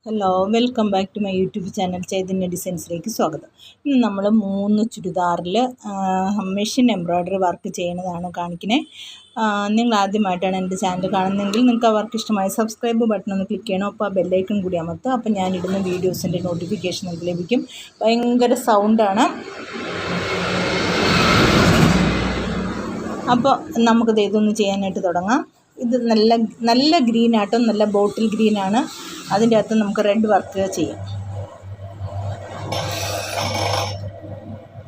Hello, welcome back to my YouTube channel Chaitanya ഡിസൈൻസിലേക്ക് സ്വാഗതം. ഇന്ന് നമ്മൾ 3 ചുരിദാറിൽ മെഷീൻ എംബ്രോയ്ഡറി വർക്ക് ചെയ്യുന്നതാണ് കാണിക്കുന്നത്. നിങ്ങൾ ആദ്യമായിട്ടാണ് എൻ്റെ ചാനൽ കാണുന്നതെങ്കിൽ നിങ്ങൾക്ക് ആ വർക്ക് ഇഷ്ടമായി സബ്സ്ക്രൈബ് ബട്ടൺ ഒന്ന് ക്ലിക്ക് ചെയ്യണം. അപ്പോൾ ആ ബെല്ലൈക്കൺ കൂടി അമർത്തുക. അപ്പോൾ ഞാനിടുന്ന വീഡിയോസിൻ്റെ നോട്ടിഫിക്കേഷൻ നിങ്ങൾക്ക് ലഭിക്കും. ഭയങ്കര സൗണ്ടാണ്. അപ്പോൾ നമുക്കിത് ഇതൊന്ന് ചെയ്യാനായിട്ട് തുടങ്ങാം. ഇത് നല്ല ഗ്രീനാട്ടോ, നല്ല ബോട്ടിൽ ഗ്രീനാണ്. അതിൻ്റെ അകത്ത് നമുക്ക് റെഡ് വർക്ക് ചെയ്യാം.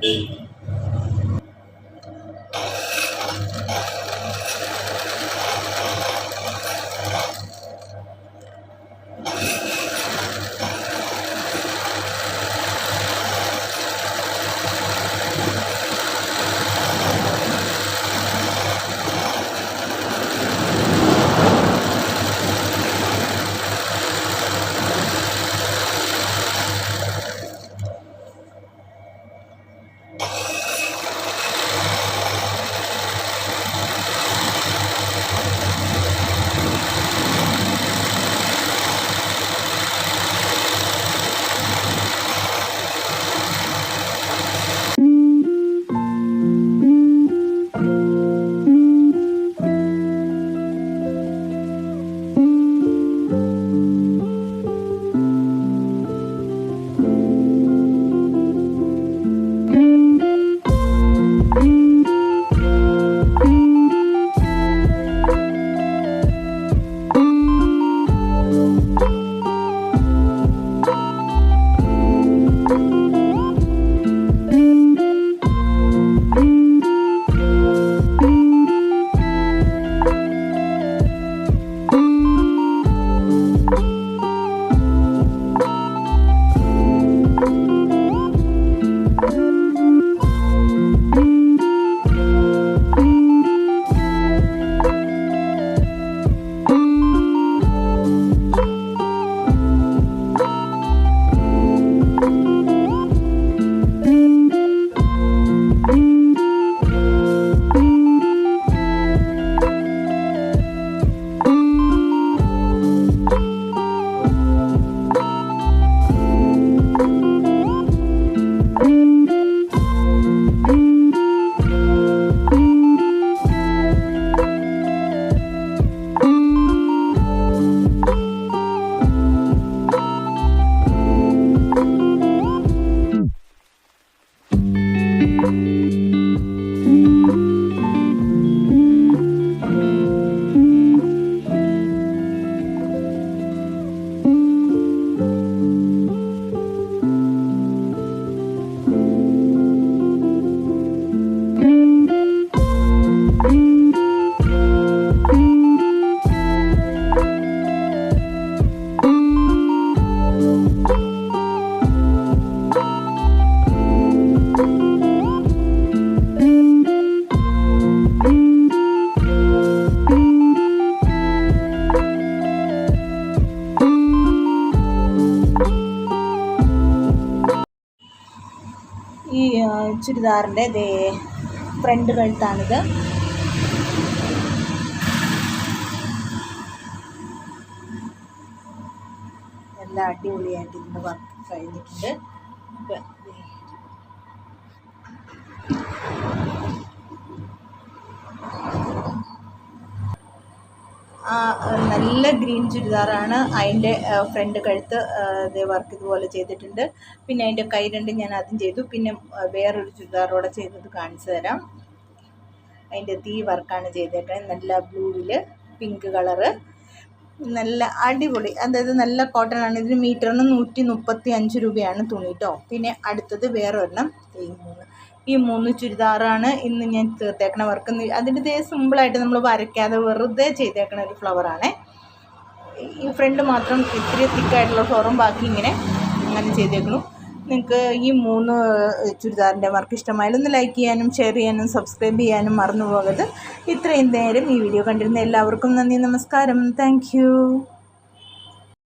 ഈ ചുരിദാറിൻ്റെ ഫ്രണ്ട് കഴുത്താണിത്. എല്ലാം അടിപൊളിയായിട്ട് ഇതിൻ്റെ വർക്ക് കഴിഞ്ഞിട്ടുണ്ട്. നല്ല ഗ്രീൻ ചുരിദാറാണ്. അതിൻ്റെ ഫ്രണ്ട് കഴുത്ത് വർക്ക് ഇതുപോലെ ചെയ്തിട്ടുണ്ട്. പിന്നെ അതിൻ്റെ കൈ രണ്ടും ഞാൻ ആദ്യം ചെയ്തു. പിന്നെ വേറൊരു ചുരിദാറോടെ ചെയ്തത് കാണിച്ചു തരാം. അതിൻ്റെ വർക്കാണ് ചെയ്തേക്കുന്നത്. നല്ല ബ്ലൂവിൽ പിങ്ക് കളറ്, നല്ല അടിപൊളി. അതായത് നല്ല കോട്ടൺ ആണ്. ഇതിന് മീറ്ററിന് 135 രൂപയാണ് തുണി കേട്ടോ. പിന്നെ അടുത്തത് വേറൊരെണ്ണം. ഈ 3 ചുരിദാറാണ് ഇന്ന് ഞാൻ തീർത്തേക്കണ വർക്ക്. അതിൻ്റെ സിമ്പിളായിട്ട് നമ്മൾ വരയ്ക്കാതെ വെറുതെ ചെയ്തേക്കണ ഒരു ഫ്ലവറാണ്. ഈ ഫ്രണ്ട് മാത്രം ഇത്തിരി തിക്കായിട്ടുള്ള ഫ്ലവറും ബാക്കി അങ്ങനെ ചെയ്തേക്കണു. നിങ്ങൾക്ക് ഈ 3 ചുരിദാറിൻ്റെ വർക്ക് ഇഷ്ടമായാലും ഒന്ന് ലൈക്ക് ചെയ്യാനും ഷെയർ ചെയ്യാനും സബ്സ്ക്രൈബ് ചെയ്യാനും മറന്നു പോകരുത്. ഇത്രയും നേരം ഈ വീഡിയോ കണ്ടിരുന്ന എല്ലാവർക്കും നന്ദി, നമസ്കാരം, താങ്ക് യു.